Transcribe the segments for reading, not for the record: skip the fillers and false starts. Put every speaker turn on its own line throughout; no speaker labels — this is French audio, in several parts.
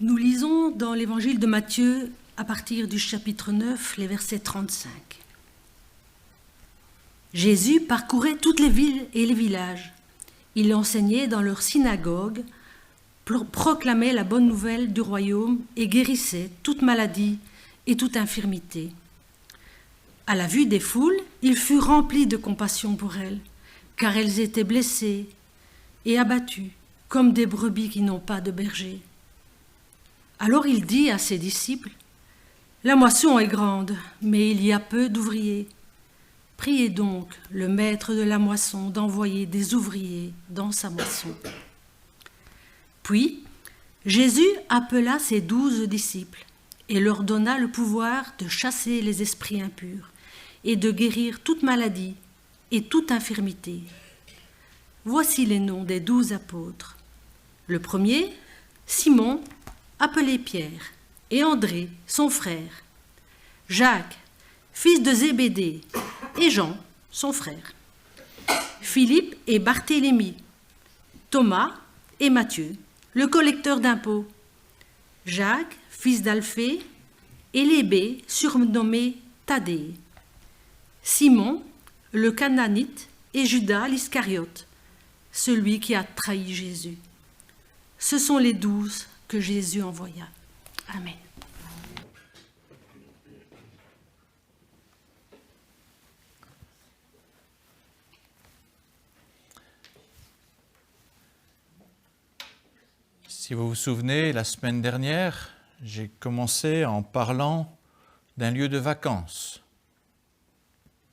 Nous lisons dans l'évangile de Matthieu, à partir du chapitre 9, les versets 35. Jésus parcourait toutes les villes et les villages. Il enseignait dans leurs synagogues, proclamait la bonne nouvelle du royaume et guérissait toute maladie et toute infirmité. À la vue des foules, il fut rempli de compassion pour elles, car elles étaient blessées et abattues, comme des brebis qui n'ont pas de berger. Alors il dit à ses disciples, « La moisson est grande, mais il y a peu d'ouvriers. Priez donc le maître de la moisson d'envoyer des ouvriers dans sa moisson. » Puis, Jésus appela ses 12 disciples et leur donna le pouvoir de chasser les esprits impurs et de guérir toute maladie et toute infirmité. Voici les noms des 12 apôtres. Le premier, Simon, appelé Pierre, et André, son frère, Jacques, fils de Zébédée, et Jean, son frère, Philippe et Barthélemy, Thomas et Matthieu, le collecteur d'impôts, Jacques, fils d'Alphée, et Lébé, surnommé Thaddée, Simon, le Cananite, et Judas l'Iscariote, celui qui a trahi Jésus. Ce sont les 12 que Jésus envoya. Amen.
Si vous vous souvenez, la semaine dernière, j'ai commencé en parlant d'un lieu de vacances.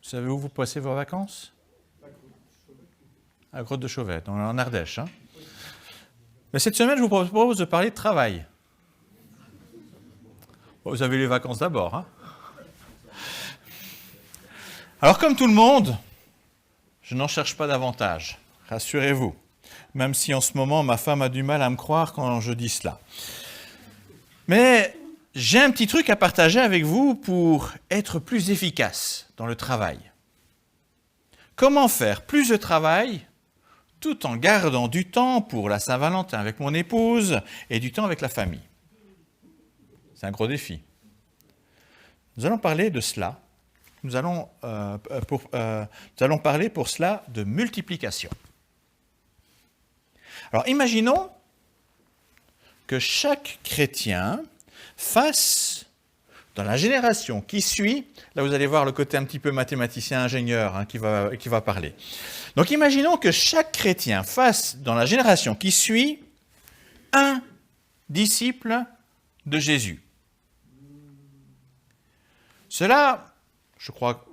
Vous savez où vous passez vos vacances? À Grotte de Chauvette, en Ardèche. Mais cette semaine, je vous propose de parler de travail. Vous avez les vacances d'abord. Alors, comme tout le monde, je n'en cherche pas davantage, rassurez-vous. Même si en ce moment, ma femme a du mal à me croire quand je dis cela. Mais j'ai un petit truc à partager avec vous pour être plus efficace dans le travail. Comment faire plus de travail tout en gardant du temps pour la Saint-Valentin avec mon épouse et du temps avec la famille? C'est un gros défi. Nous allons parler de cela. Nous allons parler pour cela de multiplication. Alors, imaginons que chaque chrétien fasse, dans la génération qui suit, là vous allez voir le côté un petit peu mathématicien-ingénieur qui va parler. Donc, imaginons que chaque chrétien fasse, dans la génération qui suit, un disciple de Jésus. Cela, je crois,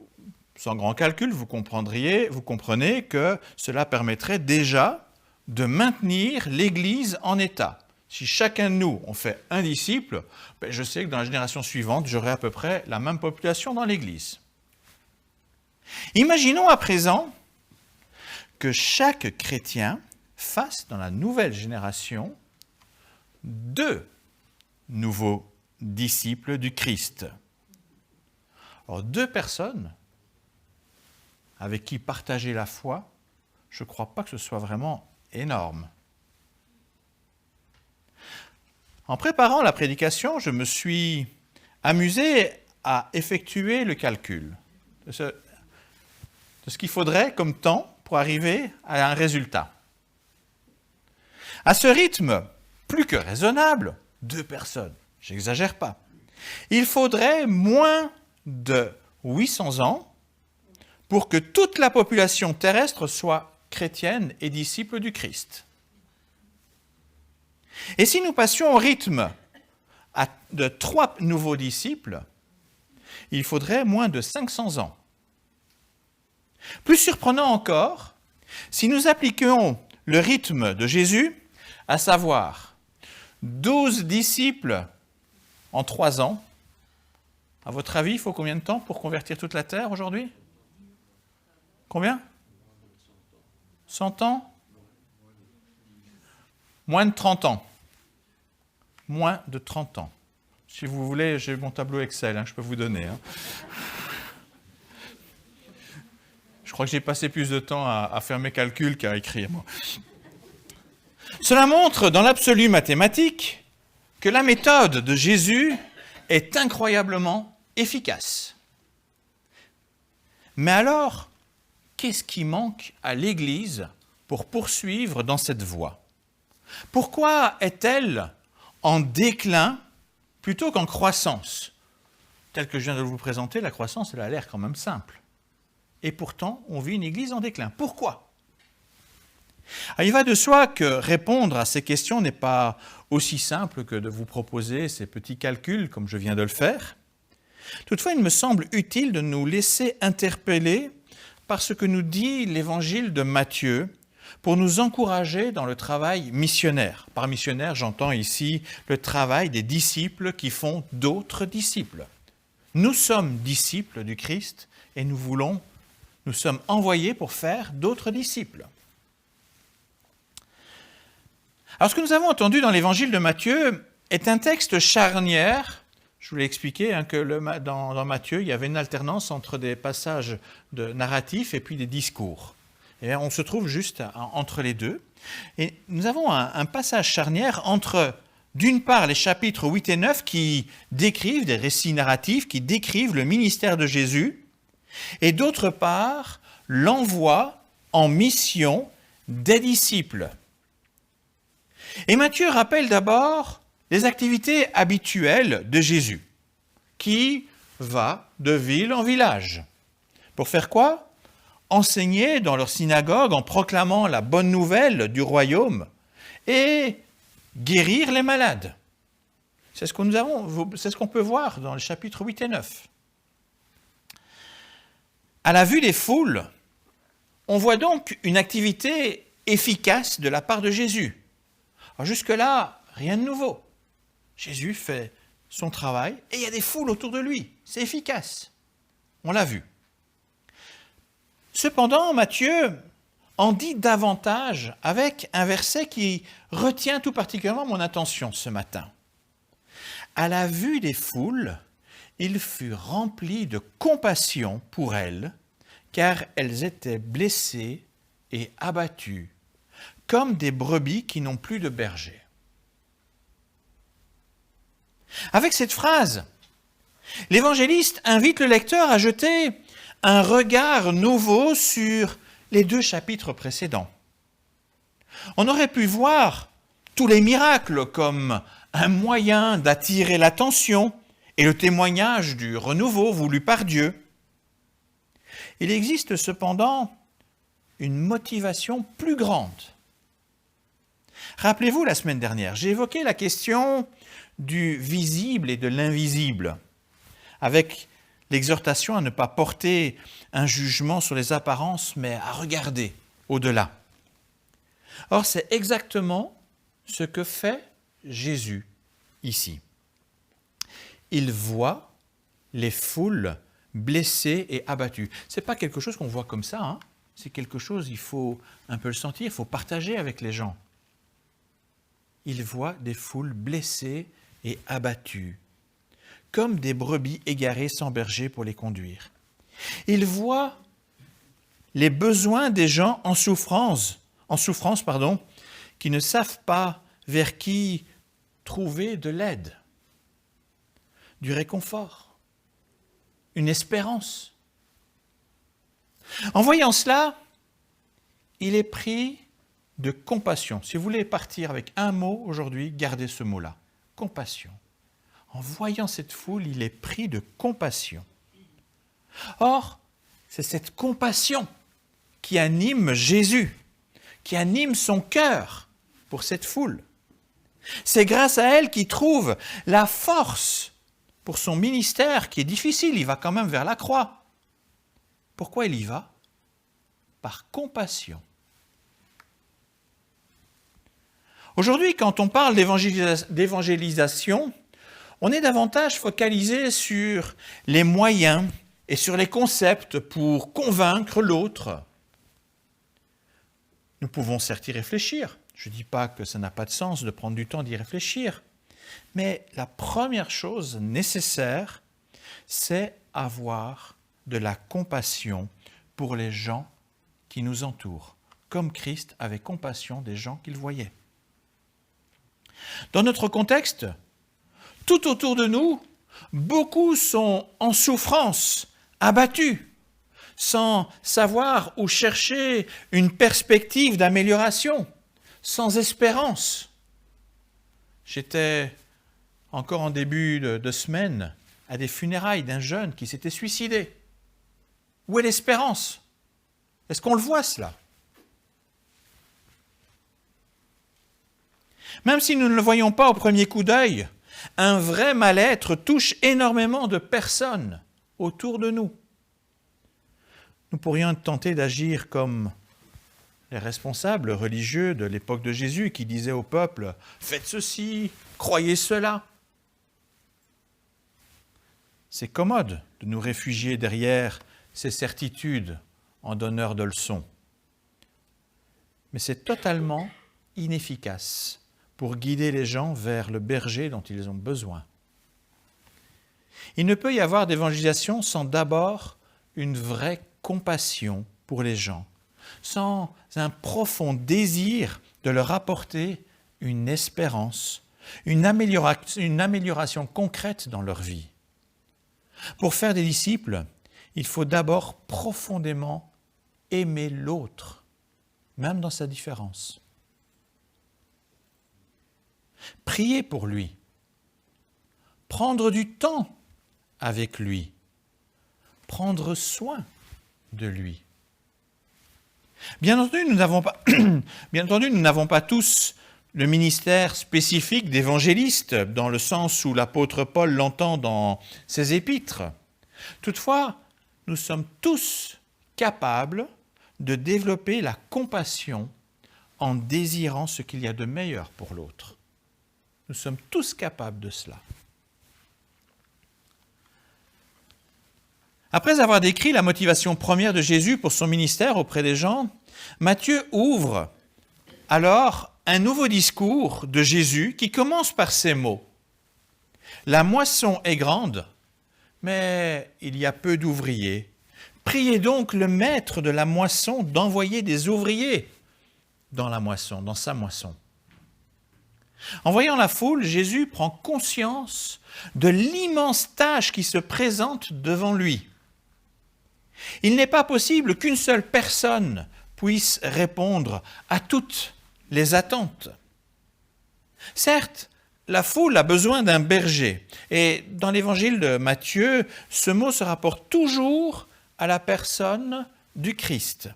sans grand calcul, vous comprenez que cela permettrait déjà de maintenir l'Église en état. Si chacun de nous, on fait un disciple, je sais que dans la génération suivante, j'aurai à peu près la même population dans l'Église. Imaginons à présent que chaque chrétien fasse dans la nouvelle génération 2 nouveaux disciples du Christ. Alors 2 personnes avec qui partager la foi, je ne crois pas que ce soit vraiment énorme. En préparant la prédication, je me suis amusé à effectuer le calcul de ce qu'il faudrait comme temps pour arriver à un résultat. À ce rythme plus que raisonnable, 2 personnes, j'exagère pas, il faudrait moins de 800 ans pour que toute la population terrestre soit chrétienne et disciple du Christ. Et si nous passions au rythme de 3 nouveaux disciples, il faudrait moins de 500 ans. Plus surprenant encore, si nous appliquions le rythme de Jésus, à savoir 12 disciples en 3 ans, à votre avis, il faut combien de temps pour convertir toute la terre aujourd'hui? Combien? 100 ans? Moins de 30 ans. Moins de 30 ans. Si vous voulez, j'ai mon tableau Excel, je peux vous donner. Je crois que j'ai passé plus de temps à faire mes calculs qu'à écrire. Moi. Cela montre, dans l'absolu mathématique, que la méthode de Jésus est incroyablement efficace. Mais alors, qu'est-ce qui manque à l'Église pour poursuivre dans cette voie? Pourquoi est-elle en déclin plutôt qu'en croissance? Tel que je viens de vous présenter, la croissance, elle a l'air quand même simple. Et pourtant, on vit une Église en déclin. Pourquoi? Il va de soi que répondre à ces questions n'est pas aussi simple que de vous proposer ces petits calculs comme je viens de le faire. Toutefois, il me semble utile de nous laisser interpeller par ce que nous dit l'Évangile de Matthieu pour nous encourager dans le travail missionnaire. Par missionnaire, j'entends ici le travail des disciples qui font d'autres disciples. Nous sommes disciples du Christ et nous sommes envoyés pour faire d'autres disciples. Alors, ce que nous avons entendu dans l'Évangile de Matthieu est un texte charnière. Je vous l'ai expliqué que dans Matthieu, il y avait une alternance entre des passages narratifs et puis des discours. Et on se trouve juste entre les deux. Et nous avons un passage charnière entre, d'une part, les chapitres 8 et 9 qui décrivent des récits narratifs, qui décrivent le ministère de Jésus, et d'autre part, l'envoi en mission des disciples. Et Matthieu rappelle d'abord les activités habituelles de Jésus, qui va de ville en village. Pour faire quoi? Enseigner dans leur synagogue en proclamant la bonne nouvelle du royaume et guérir les malades. C'est ce qu'on peut voir dans les chapitres 8 et 9. À la vue des foules, on voit donc une activité efficace de la part de Jésus. Alors jusque-là, rien de nouveau. Jésus fait son travail et il y a des foules autour de lui. C'est efficace. On l'a vu. Cependant, Matthieu en dit davantage avec un verset qui retient tout particulièrement mon attention ce matin. À la vue des foules, il fut rempli de compassion pour elles, car elles étaient blessées et abattues, comme des brebis qui n'ont plus de berger. Avec cette phrase, l'évangéliste invite le lecteur à jeter un regard nouveau sur les 2 chapitres précédents. On aurait pu voir tous les miracles comme un moyen d'attirer l'attention et le témoignage du renouveau voulu par Dieu. Il existe cependant une motivation plus grande. Rappelez-vous, la semaine dernière, j'ai évoqué la question du visible et de l'invisible, avec l'exhortation à ne pas porter un jugement sur les apparences, mais à regarder au-delà. Or, c'est exactement ce que fait Jésus ici. Il voit les foules blessées et abattues. Ce n'est pas quelque chose qu'on voit comme ça, hein. C'est quelque chose, il faut un peu le sentir, il faut partager avec les gens. Il voit des foules blessées et abattues, comme des brebis égarées sans berger pour les conduire. Il voit les besoins des gens en souffrance, qui ne savent pas vers qui trouver de l'aide, du réconfort, une espérance. En voyant cela, il est pris de compassion. Si vous voulez partir avec un mot aujourd'hui, gardez ce mot-là, compassion. En voyant cette foule, il est pris de compassion. Or, c'est cette compassion qui anime Jésus, qui anime son cœur pour cette foule. C'est grâce à elle qu'il trouve la force pour son ministère qui est difficile. Il va quand même vers la croix. Pourquoi il y va? Par compassion. Aujourd'hui, quand on parle d'évangélisation, on est davantage focalisé sur les moyens et sur les concepts pour convaincre l'autre. Nous pouvons certes y réfléchir. Je ne dis pas que ça n'a pas de sens de prendre du temps d'y réfléchir. Mais la première chose nécessaire, c'est avoir de la compassion pour les gens qui nous entourent, comme Christ avait compassion des gens qu'il voyait. Dans notre contexte, tout autour de nous, beaucoup sont en souffrance, abattus, sans savoir où chercher une perspective d'amélioration, sans espérance. J'étais encore en début de semaine à des funérailles d'un jeune qui s'était suicidé. Où est l'espérance? Est-ce qu'on le voit cela? Même si nous ne le voyons pas au premier coup d'œil, un vrai mal-être touche énormément de personnes autour de nous. Nous pourrions être tentés d'agir comme les responsables religieux de l'époque de Jésus qui disaient au peuple « Faites ceci, croyez cela ». C'est commode de nous réfugier derrière ces certitudes en donneurs de leçons. Mais c'est totalement inefficace pour guider les gens vers le berger dont ils ont besoin. Il ne peut y avoir d'évangélisation sans d'abord une vraie compassion pour les gens, sans un profond désir de leur apporter une espérance, une amélioration concrète dans leur vie. Pour faire des disciples, il faut d'abord profondément aimer l'autre, même dans sa différence. Prier pour lui, prendre du temps avec lui, prendre soin de lui. Bien entendu, nous n'avons pas tous le ministère spécifique d'évangéliste, dans le sens où l'apôtre Paul l'entend dans ses épîtres. Toutefois, nous sommes tous capables de développer la compassion en désirant ce qu'il y a de meilleur pour l'autre. Nous sommes tous capables de cela. Après avoir décrit la motivation première de Jésus pour son ministère auprès des gens, Matthieu ouvre alors un nouveau discours de Jésus qui commence par ces mots. « La moisson est grande, mais il y a peu d'ouvriers. Priez donc le maître de la moisson d'envoyer des ouvriers dans la moisson, dans sa moisson. » En voyant la foule, Jésus prend conscience de l'immense tâche qui se présente devant lui. Il n'est pas possible qu'une seule personne puisse répondre à toutes les attentes. Certes, la foule a besoin d'un berger, et dans l'évangile de Matthieu, ce mot se rapporte toujours à la personne du Christ.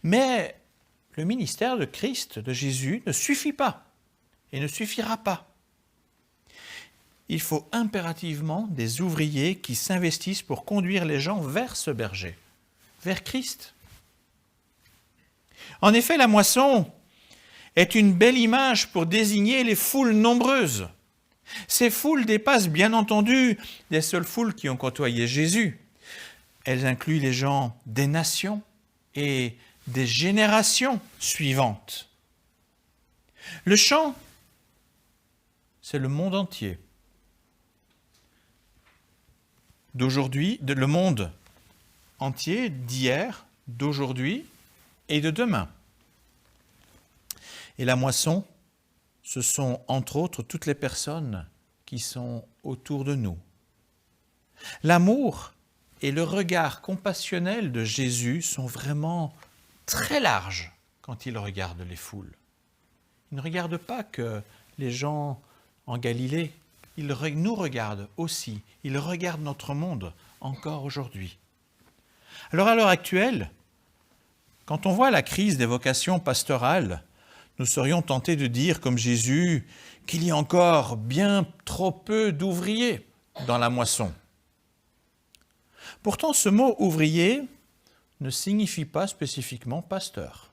Mais le ministère de Christ, de Jésus, ne suffit pas et ne suffira pas. Il faut impérativement des ouvriers qui s'investissent pour conduire les gens vers ce berger, vers Christ. En effet, la moisson est une belle image pour désigner les foules nombreuses. Ces foules dépassent bien entendu les seules foules qui ont côtoyé Jésus. Elles incluent les gens des nations et des générations suivantes. Le champ, c'est le monde entier. D'aujourd'hui, le monde entier, d'hier, d'aujourd'hui et de demain. Et la moisson, ce sont entre autres toutes les personnes qui sont autour de nous. L'amour et le regard compassionnel de Jésus sont vraiment très larges quand il regarde les foules. Il ne regarde pas que les gens en Galilée, il nous regarde aussi, il regarde notre monde encore aujourd'hui. Alors à l'heure actuelle, quand on voit la crise des vocations pastorales, nous serions tentés de dire, comme Jésus, qu'il y a encore bien trop peu d'ouvriers dans la moisson. Pourtant, ce mot « ouvrier » ne signifie pas spécifiquement « pasteur ».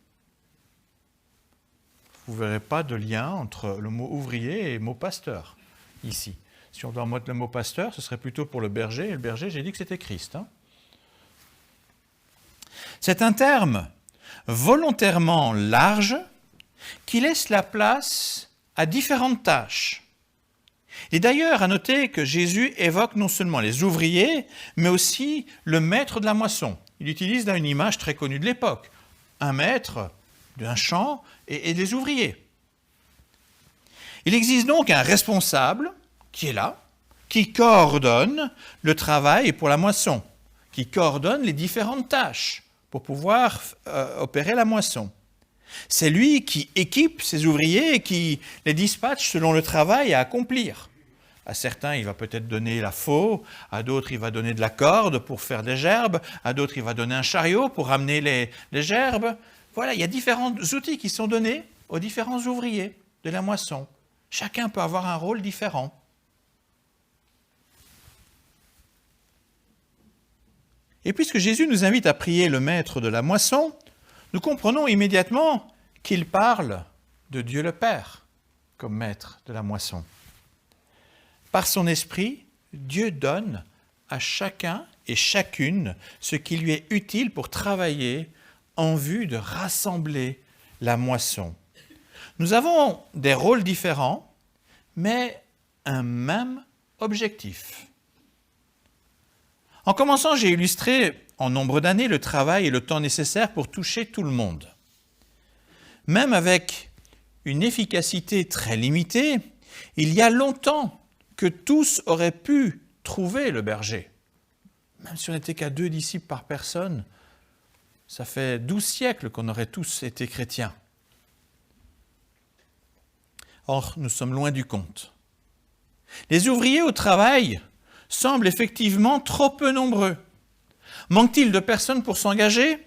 Vous ne verrez pas de lien entre le mot « ouvrier » et le mot « pasteur » ici. Si on doit mettre le mot « pasteur », ce serait plutôt pour le berger, et le berger, j'ai dit que c'était Christ. C'est un terme volontairement large qui laisse la place à différentes tâches. Et d'ailleurs, à noter que Jésus évoque non seulement les ouvriers, mais aussi le maître de la moisson. Il utilise là une image très connue de l'époque, un maître d'un champ et des ouvriers. Il existe donc un responsable qui est là, qui coordonne le travail pour la moisson, qui coordonne les différentes tâches pour pouvoir opérer la moisson. C'est lui qui équipe ses ouvriers et qui les dispatche selon le travail à accomplir. À certains, il va peut-être donner la faux, à d'autres, il va donner de la corde pour faire des gerbes, à d'autres, il va donner un chariot pour ramener les gerbes. Voilà, il y a différents outils qui sont donnés aux différents ouvriers de la moisson. Chacun peut avoir un rôle différent. Et puisque Jésus nous invite à prier le maître de la moisson, nous comprenons immédiatement qu'il parle de Dieu le Père comme maître de la moisson. Par son esprit, Dieu donne à chacun et chacune ce qui lui est utile pour travailler en vue de rassembler la moisson. Nous avons des rôles différents, mais un même objectif. En commençant, j'ai illustré en nombre d'années le travail et le temps nécessaires pour toucher tout le monde. Même avec une efficacité très limitée, il y a longtemps que tous auraient pu trouver le berger. Même si on n'était qu'à 2 disciples par personne, ça fait 12 siècles qu'on aurait tous été chrétiens. Or, nous sommes loin du compte. Les ouvriers au travail semblent effectivement trop peu nombreux. Manque-t-il de personnes pour s'engager?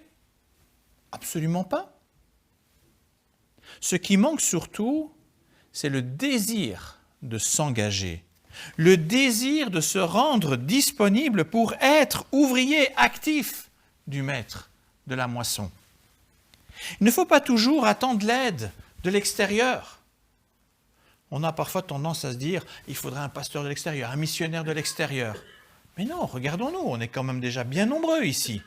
Absolument pas. Ce qui manque surtout, c'est le désir de s'engager, le désir de se rendre disponible pour être ouvrier actif du maître de la moisson. Il ne faut pas toujours attendre l'aide de l'extérieur. On a parfois tendance à se dire « il faudrait un pasteur de l'extérieur, un missionnaire de l'extérieur ». Mais non, regardons-nous, on est quand même déjà bien nombreux ici.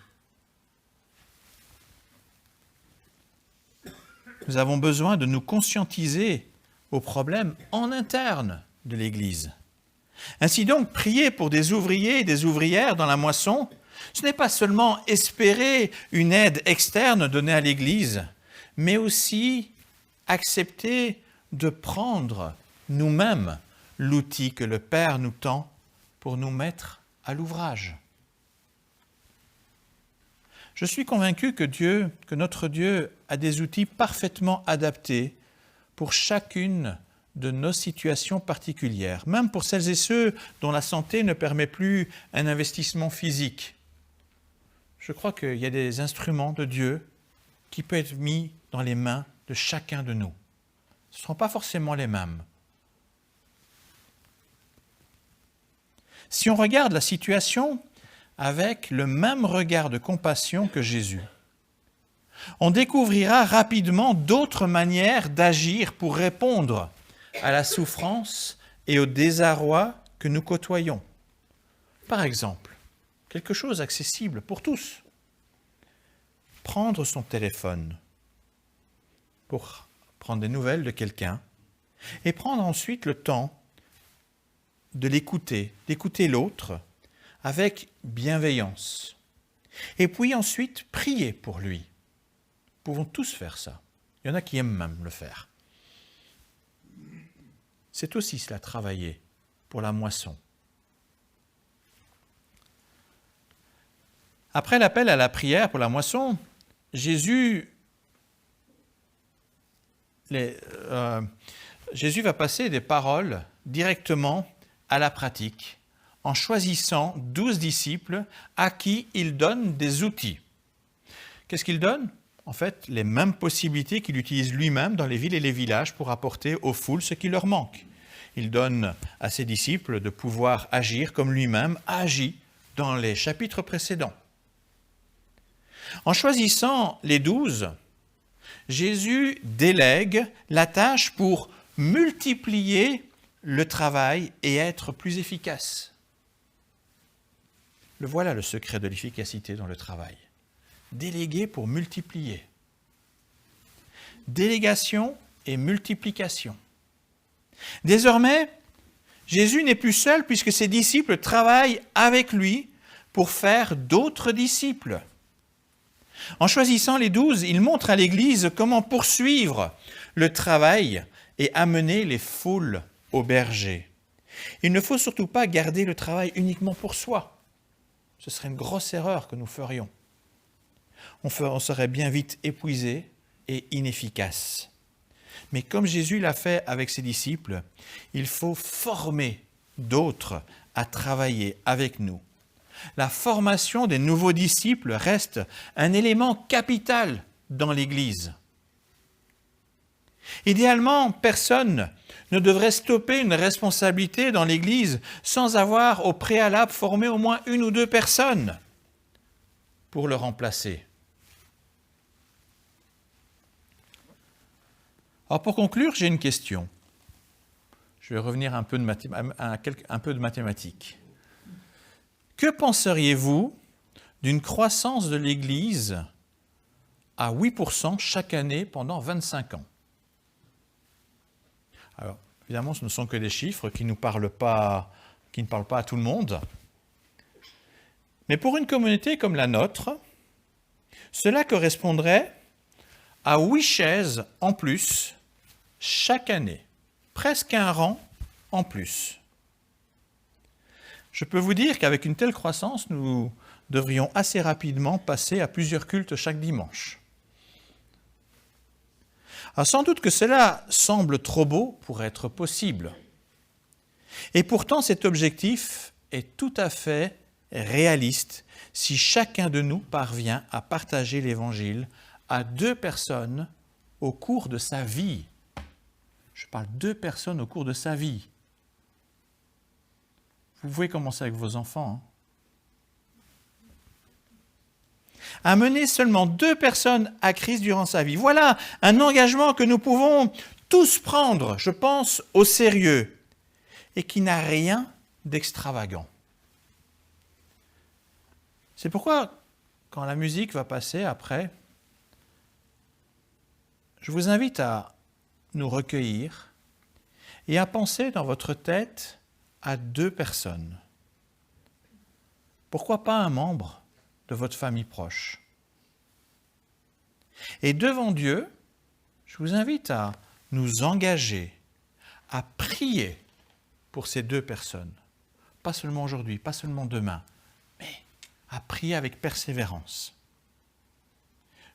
Nous avons besoin de nous conscientiser aux problèmes en interne de l'Église. Ainsi donc, prier pour des ouvriers et des ouvrières dans la moisson, ce n'est pas seulement espérer une aide externe donnée à l'Église, mais aussi accepter de prendre nous-mêmes l'outil que le Père nous tend pour nous mettre à l'ouvrage. Je suis convaincu que notre Dieu a des outils parfaitement adaptés pour chacune de nos situations particulières, même pour celles et ceux dont la santé ne permet plus un investissement physique. Je crois qu'il y a des instruments de Dieu qui peuvent être mis dans les mains de chacun de nous. Ce ne seront pas forcément les mêmes. Si on regarde la situation avec le même regard de compassion que Jésus, on découvrira rapidement d'autres manières d'agir pour répondre à la souffrance et au désarroi que nous côtoyons. Par exemple, quelque chose accessible pour tous. Prendre son téléphone pour prendre des nouvelles de quelqu'un et prendre ensuite le temps de l'écouter, d'écouter l'autre avec bienveillance. Et puis ensuite, prier pour lui. Nous pouvons tous faire ça. Il y en a qui aiment même le faire. C'est aussi cela, travailler pour la moisson. Après l'appel à la prière pour la moisson, Jésus va passer des paroles directement à la pratique en choisissant 12 disciples à qui il donne des outils. Qu'est-ce qu'il donne? En fait, les mêmes possibilités qu'il utilise lui-même dans les villes et les villages pour apporter aux foules ce qui leur manque. Il donne à ses disciples de pouvoir agir comme lui-même a agi dans les chapitres précédents. En choisissant les 12, Jésus délègue la tâche pour multiplier le travail et être plus efficace. Voilà le secret de l'efficacité dans le travail. Déléguer pour multiplier. Délégation et multiplication. Désormais, Jésus n'est plus seul puisque ses disciples travaillent avec lui pour faire d'autres disciples. En choisissant les 12, il montre à l'Église comment poursuivre le travail et amener les foules au berger. Il ne faut surtout pas garder le travail uniquement pour soi. Ce serait une grosse erreur que nous ferions. On serait bien vite épuisé et inefficace. Mais comme Jésus l'a fait avec ses disciples, il faut former d'autres à travailler avec nous. La formation des nouveaux disciples reste un élément capital dans l'Église. Idéalement, personne ne devrait stopper une responsabilité dans l'Église sans avoir au préalable formé au moins une ou deux personnes pour le remplacer. Alors pour conclure, j'ai une question. Je vais revenir un peu de mathématiques. Que penseriez-vous d'une croissance de l'Église à 8% chaque année pendant 25 ans? Alors, évidemment, ce ne sont que des chiffres qui ne parlent pas à tout le monde. Mais pour une communauté comme la nôtre, cela correspondrait à 8 chaises en plus chaque année, presque un rang en plus. Je peux vous dire qu'avec une telle croissance, nous devrions assez rapidement passer à plusieurs cultes chaque dimanche. Alors, sans doute que cela semble trop beau pour être possible. Et pourtant, cet objectif est tout à fait réaliste si chacun de nous parvient à partager l'Évangile à 2 personnes au cours de sa vie. Je parle 2 personnes au cours de sa vie. Vous pouvez commencer avec vos enfants. Amener seulement 2 personnes à Christ durant sa vie. Voilà un engagement que nous pouvons tous prendre, je pense, au sérieux et qui n'a rien d'extravagant. C'est pourquoi, quand la musique va passer après, je vous invite à nous recueillir et à penser dans votre tête à 2 personnes. Pourquoi pas un membre de votre famille proche? Et devant Dieu, je vous invite à nous engager, à prier pour ces 2 personnes. Pas seulement aujourd'hui, pas seulement demain, mais à prier avec persévérance.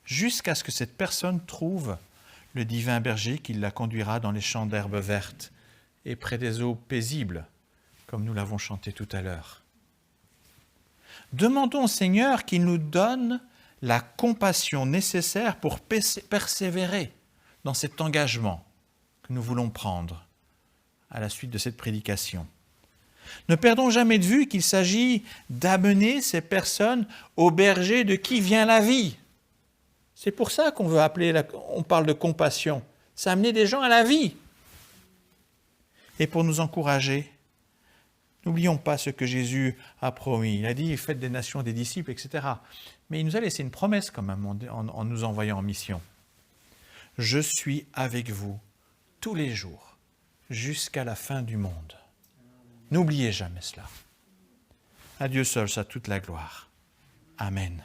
Jusqu'à ce que cette personne trouve le divin berger qui la conduira dans les champs d'herbes vertes et près des eaux paisibles, comme nous l'avons chanté tout à l'heure. Demandons au Seigneur qu'il nous donne la compassion nécessaire pour persévérer dans cet engagement que nous voulons prendre à la suite de cette prédication. Ne perdons jamais de vue qu'il s'agit d'amener ces personnes au berger de qui vient la vie. C'est pour ça qu'on on parle de compassion. C'est amener des gens à la vie. Et pour nous encourager, n'oublions pas ce que Jésus a promis. Il a dit, faites des nations des disciples, etc. Mais il nous a laissé une promesse quand même en nous envoyant en mission. Je suis avec vous tous les jours, jusqu'à la fin du monde. N'oubliez jamais cela. À Dieu seul, soit toute la gloire. Amen.